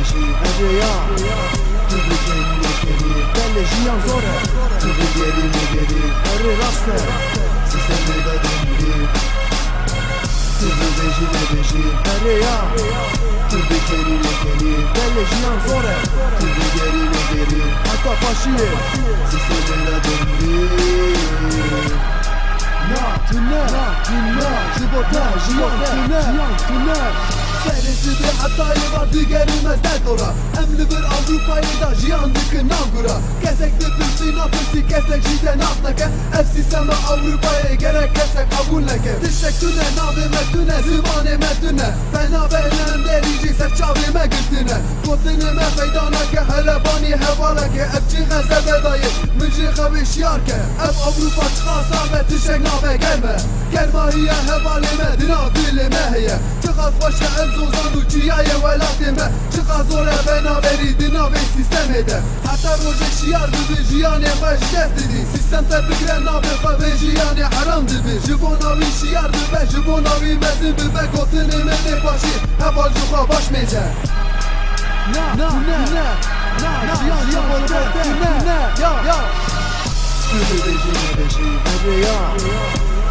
beşi Ereya Tübü kendine geri Belle jiyan zore Tübü gerine geri Ere raste Sistemi da döndü Tübü beşi Ereya Tübü kendine geri Belle jiyan zore Tübü gerine geri Hatta paşiye Sistemi da döndü Jibota, jiyan tüner Serisi bir hatayı var diğerimez dert ora Emli bir Avrupa'yı da jiyan dükü nangura Kesek de pürsi na pürsi kesek jide nasnake Efsi sema Avrupa'ya gerek kesek kabul neke Dişek tüne nabime tüne zivane me tüne Fena beylem dericik serçavime gültüne Kotinime feydanake helebani hevalake Efçi gazebe dayı müci xaviş yarke Ev Avrupa çıkarsa ve tişek nabe gelme Gelmahiye hevalime dina dilime heye Çıkaz başa elzozan uçiyaya velatime Çıkaz oraya bena veri dina ve sistem ede Hatta roje şiyar gibi jiyane baş destidi Sistem tepikre nabe ve jiyane haram dibi Jibonavi şiyar dibe jibonavi mezin bibe Kotinime de başı heval juha baş mece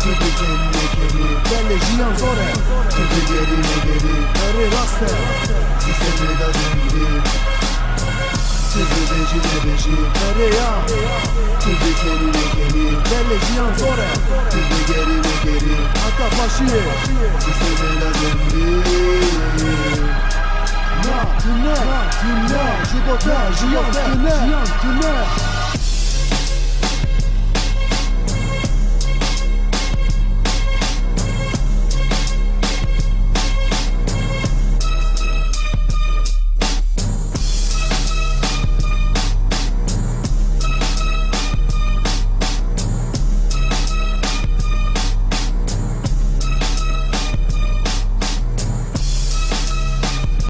Tübü kendine geri Belle jiyan zore Tübü gerine geri Ere raste Sistemi da döndü Tübü beşi Ereya Tübü kendine geri Belle jiyan zore Tübü gerine geri Hatta paşiye Sistemi da döndü Jibota, jiyan tüner